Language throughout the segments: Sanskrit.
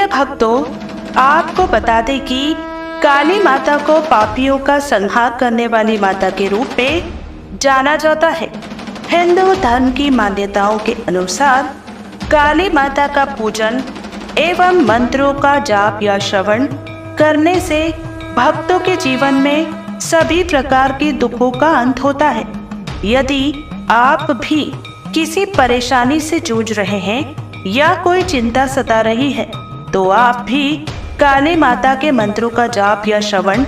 प्रिय भक्तों, आपको बता दें कि काली माता को पापियों का संहार करने वाली माता के रूप में जाना जाता है। हिंदू धर्म की मान्यताओं के अनुसार काली माता का पूजन एवं मंत्रों का जाप या श्रवण करने से भक्तों के जीवन में सभी प्रकार के दुखों का अंत होता है। यदि आप भी किसी परेशानी से जूझ रहे हैं या कोई चिंता सता रही है, तो आप भी काली माता के मंत्रों का जाप या श्रवण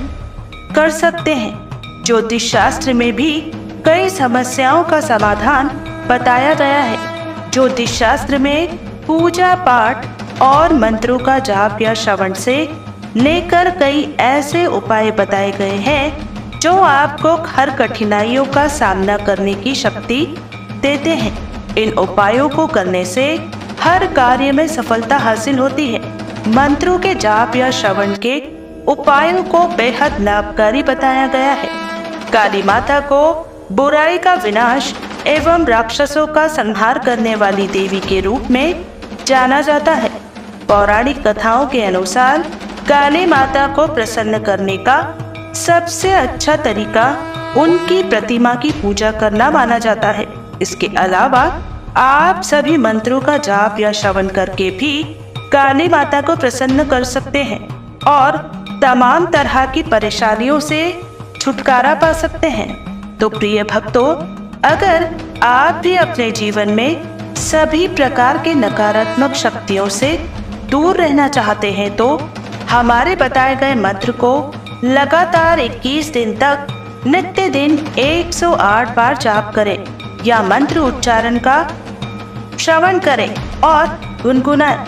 कर सकते हैं। ज्योतिष शास्त्र में भी कई समस्याओं का समाधान बताया गया है। ज्योतिष शास्त्र में पूजा पाठ और मंत्रों का जाप या श्रवण से लेकर कई ऐसे उपाय बताए गए हैं जो आपको हर कठिनाइयों का सामना करने की शक्ति देते हैं। इन उपायों को करने से हर कार्य में सफलता हासिल होती है। मंत्रों के जाप या श्रवण के उपायों को बेहद लाभकारी बताया गया है। काली माता को बुराई का विनाश एवं राक्षसों का संहार करने वाली देवी के रूप में जाना जाता है। पौराणिक कथाओं के अनुसार काली माता को प्रसन्न करने का सबसे अच्छा तरीका उनकी प्रतिमा की पूजा करना माना जाता है। इसके अलावा आप सभी मंत्रों का जाप या श्रवण करके भी काली माता को प्रसन्न कर सकते हैं और तमाम तरह की परेशानियों से छुटकारा पा सकते हैं। तो प्रिय भक्तों, अगर आप भी अपने जीवन में सभी प्रकार के नकारात्मक शक्तियों से दूर रहना चाहते हैं, तो हमारे बताए गए मंत्र को लगातार 21 दिन तक नित्य दिन 108 बार जाप करें या मंत्र उच्चारण का श्रवण करें और गुनगुनाएं।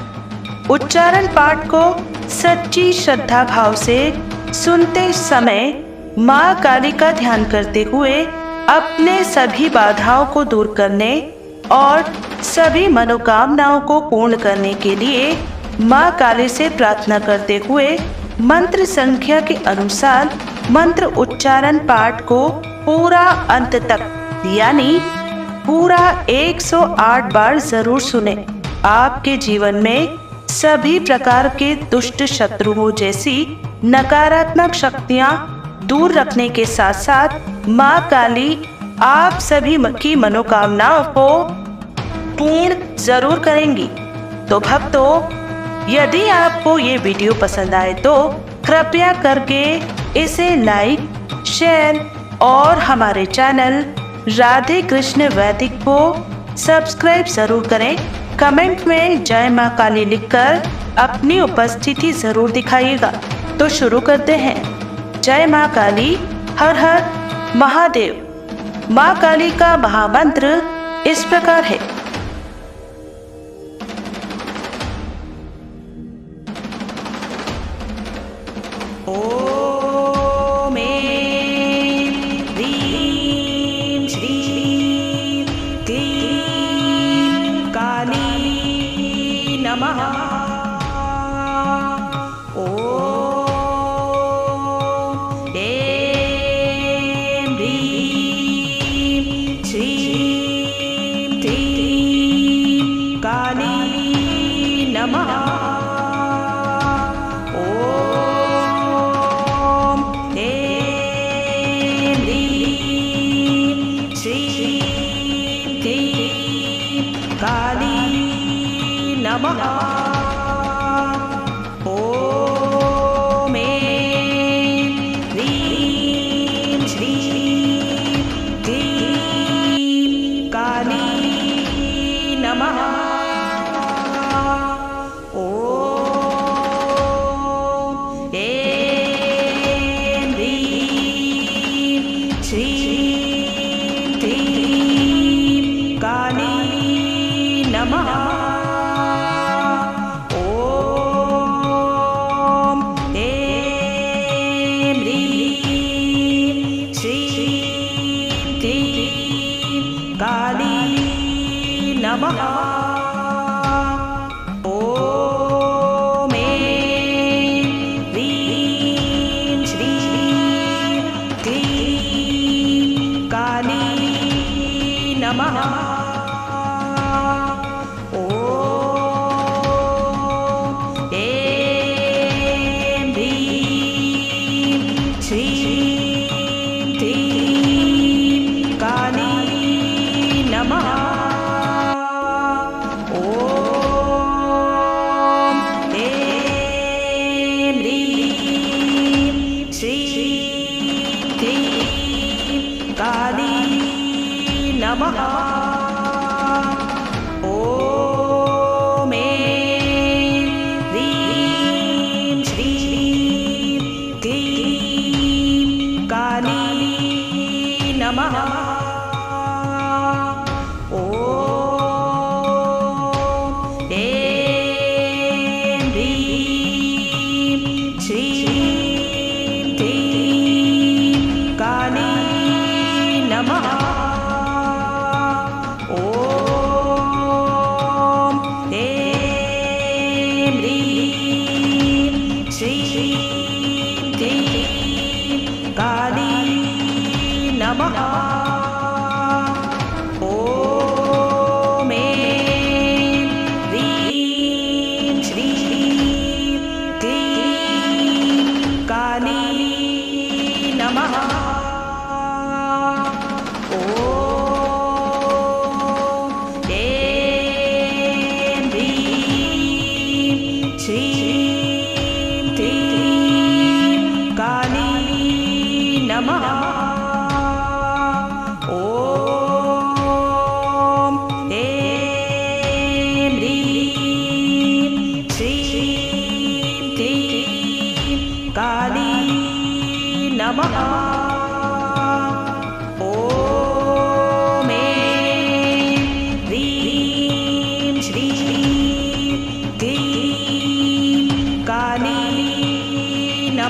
उच्चारण पाठ को सच्ची श्रद्धा भाव से सुनते समय माँ काली का ध्यान करते हुए अपने सभी बाधाओं को दूर करने और सभी मनोकामनाओं को पूर्ण करने के लिए माँ काली से प्रार्थना करते हुए मंत्र संख्या के अनुसार मंत्र उच्चारण पाठ को पूरा अंत तक यानी पूरा 108 बार जरूर सुने। आपके जीवन में सभी प्रकार के दुष्ट शत्रुओं जैसी नकारात्मक शक्तियां दूर रखने के साथ साथ माँ काली आप सभी की मनोकामनाओं को पूर्ण जरूर करेंगी। तो भक्तों, यदि आपको ये वीडियो पसंद आए तो कृपया करके इसे लाइक, शेयर और हमारे चैनल राधे कृष्ण वैदिक को सब्सक्राइब जरूर करें। कमेंट में जय माँ काली लिखकर अपनी उपस्थिति जरूर दिखाइएगा। तो शुरू करते हैं। जय माँ काली, हर हर महादेव। माँ काली का महामंत्र इस प्रकार है। ओम ऐं ह्रीं श्रीं क्लीं काली नमः। ओम ऐं ह्रीं श्रीं क्लीं काली नमः। काली नमः। ओम ऐं ह्रीं श्रीं क्लीं काली नमः। ओम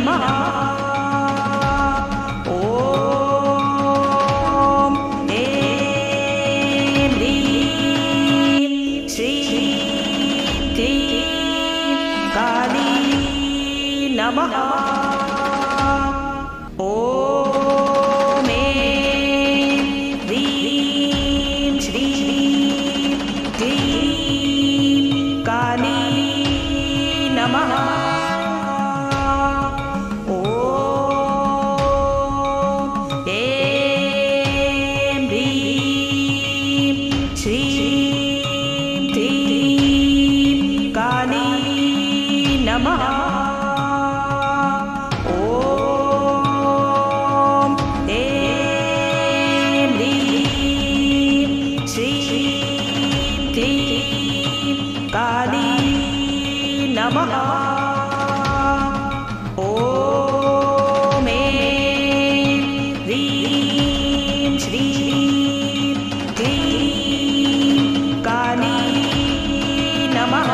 नमः। ॐ ऐं ह्रीं श्रीं क्लीं काली नमः। ॐ ऐं ह्रीं श्रीं क्लीं काली नमः। नमः। ॐ ऐं ह्रीं श्रीं क्लीं काली नमः। ॐ ऐं ह्रीं श्रीं क्लीं काली नमः।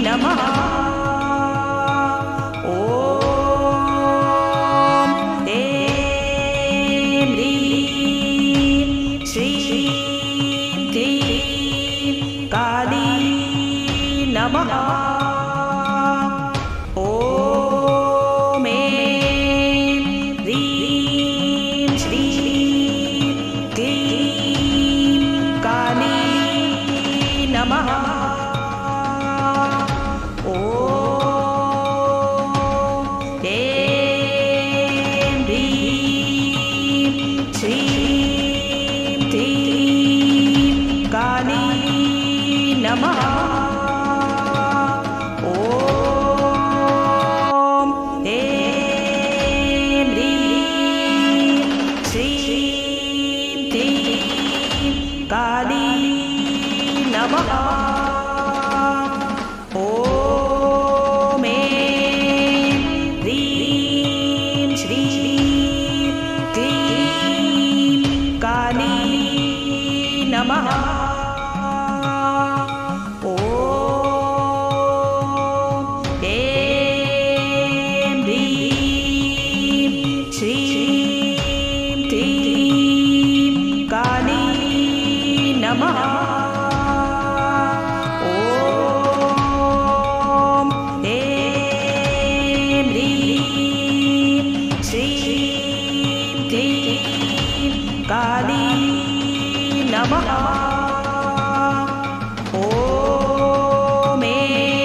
नमः। ॐ ऐं ह्रीं श्रीं क्लीं काली नमः। ॐ ऐं ह्रीं श्रीं क्लीं काली नमः। नमः। ॐ ऐं ह्रीं श्रीं क्लीं काली नमः। ॐ ऐं ह्रीं श्रीं क्लीं काली नमः। नमः। ॐ ऐं ह्रीं श्रीं क्लीं काली नमः। ॐ ऐं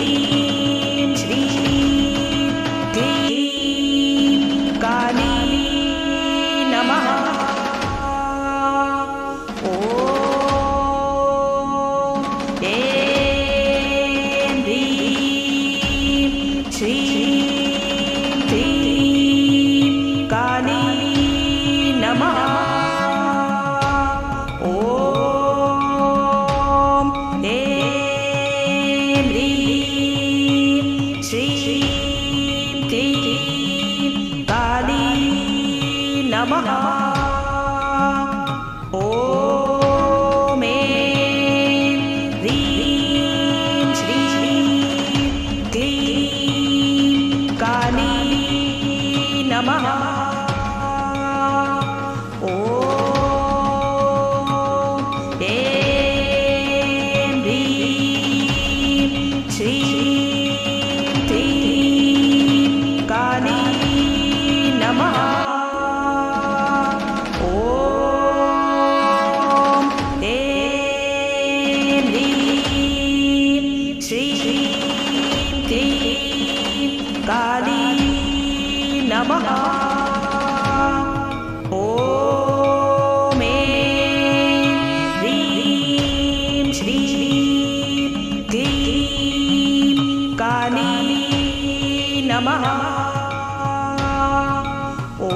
ह्रीं श्रीं क्लीं काली नमः। नमः। ॐ ऐं ह्रीं श्रीं क्लीं काली नमः। ॐ ऐं ह्रीं श्रीं क्लीं काली नमः। काली नमः। ॐ ऐं ह्रीं श्रीं क्लीं काली नमः। ॐ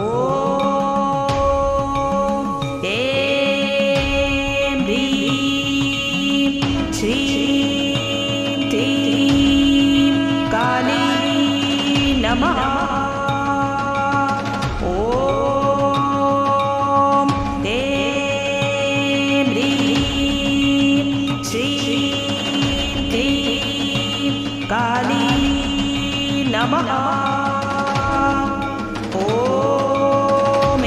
ऐं ह्रीं श्रीं क्लीं काली नमः। काली नमः। ॐ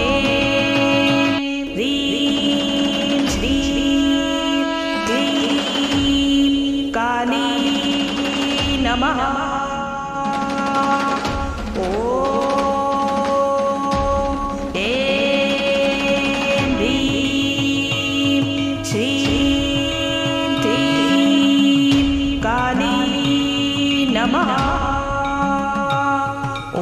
ह्रीं श्रीं क्लीं काली नमः। नमः। ॐ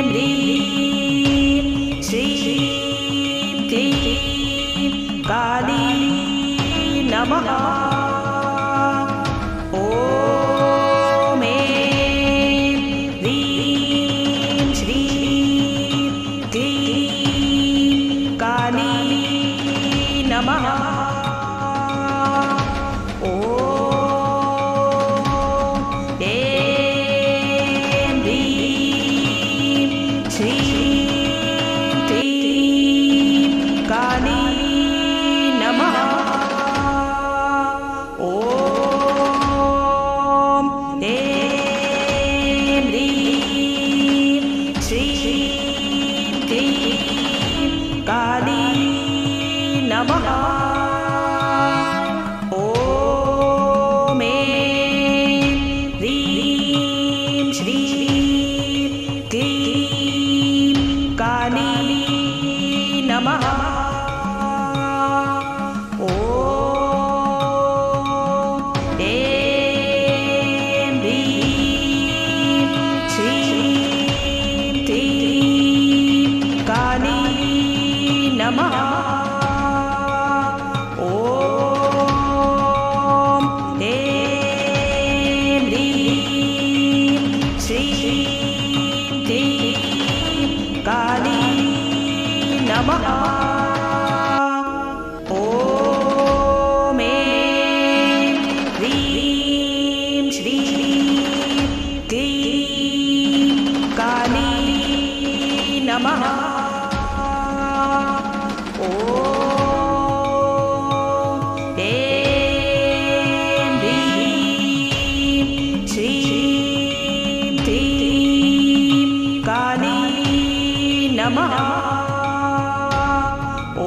ह्रीं श्रीं क्लीं काली नमः। ॐ ह्रीं श्रीं क्लीं काली नमः। नमः। ॐ ह्रीं श्रीं क्लीं काली नमः। ॐ ह्रीं श्रीं क्लीं काली नमः। नमः। ॐ ह्रीं श्रीं क्लीं काली नमः। ॐ ह्रीं श्रीं क्लीं काली नमः। नमः। ॐ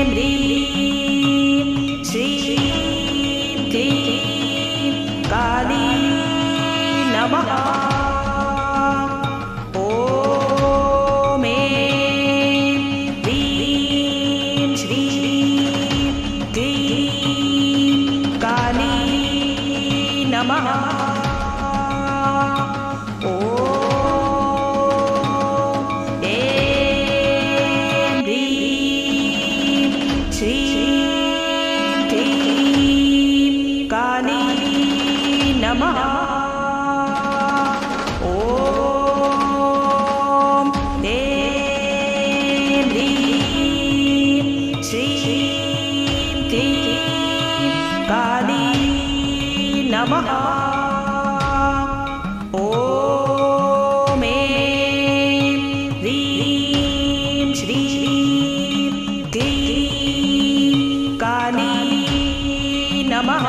ह्रीं श्रीं क्लीं काली नमः। ॐ ह्रीं श्रीं क्लीं काली नमः। नमः। ॐ ह्रीं श्रीं क्लीं काली नमः। ॐ ह्रीं श्रीं क्लीं काली नमः।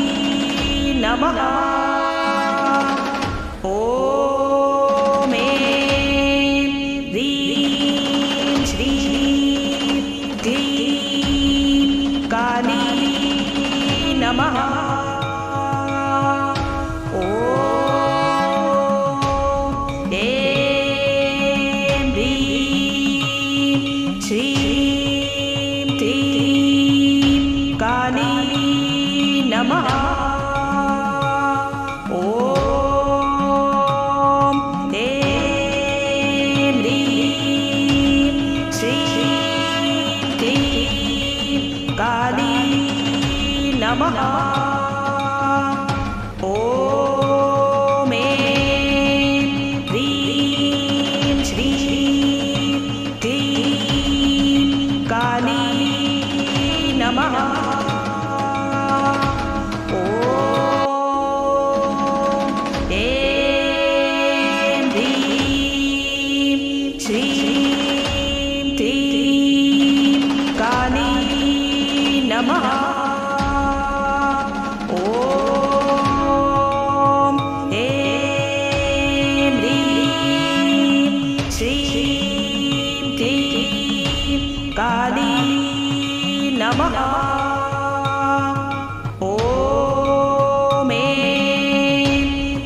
काली नमः। ॐ ह्रीं श्रीं क्लीं काली नमः। ॐ ह्रीं श्रीं क्लीं काली नमः। ॐ ह्रीं श्रीं क्लीं काली नमः। ॐ ऐं ह्रीं श्रीं क्लीं काली नमः। ॐ ऐं ह्रीं श्रीं क्लीं काली नमः। ॐ ऐं ह्रीं श्रीं क्लीं काली नमः। ॐ ऐं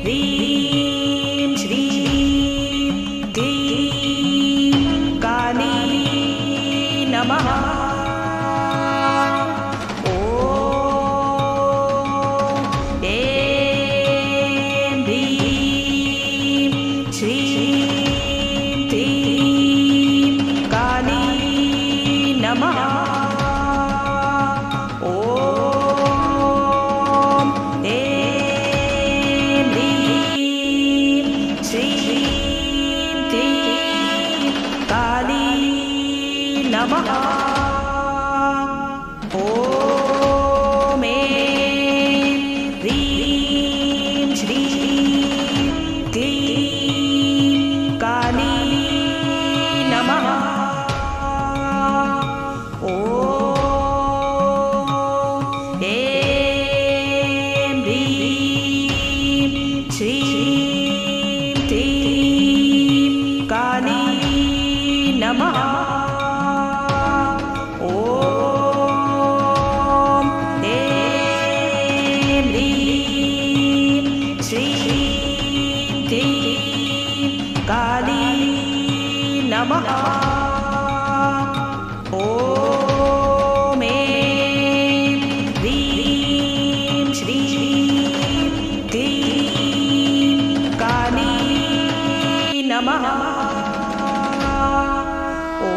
ह्रीं श्रीं क्लीं काली नमः। ॐ ऐं ह्रीं श्रीं क्लीं काली नमः। ॐ ऐं ह्रीं श्रीं क्लीं काली नमः। ॐ ऐं ह्रीं श्रीं क्लीं काली नमः। ॐ ऐं ह्रीं श्रीं क्लीं काली नमः। ॐ ऐं ह्रीं श्रीं क्लीं काली नमः। ॐ ऐं ह्रीं श्रीं क्लीं काली नमः। ॐ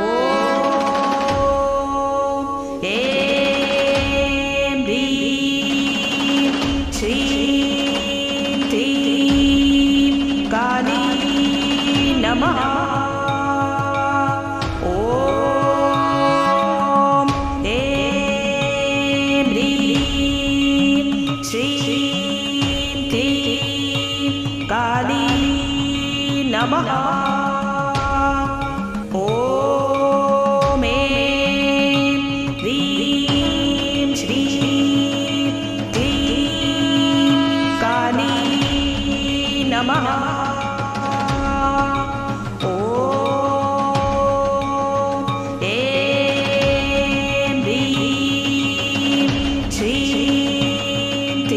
ऐं ह्रीं श्रीं क्लीं काली नमः। ॐ ऐं ह्रीं श्रीं क्लीं काली नमः। ॐ ऐं ह्रीं श्रीं क्लीं काली नमः। ॐ ऐं ह्रीं श्रीं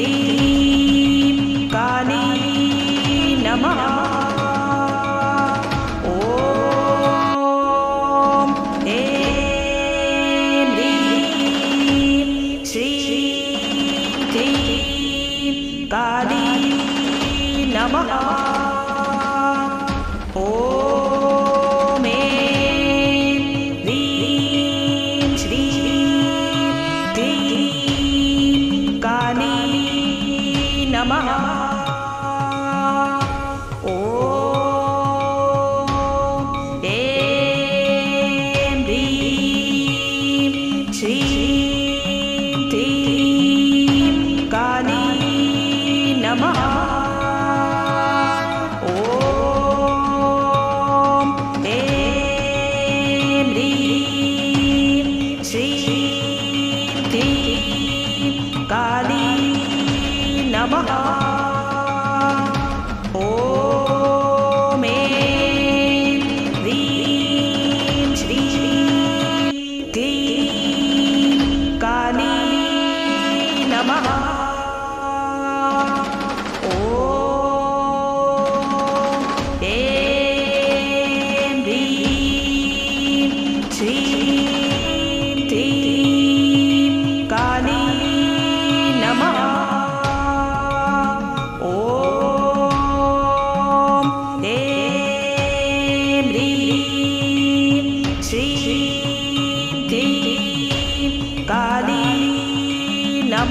क्लीं काली नमः। ॐ ऐं ह्रीं श्रीं क्लीं काली नमः। ॐ ऐं ह्रीं श्रीं क्लीं काली नमः। ॐ ऐं ह्रीं श्रीं क्लीं काली नमः।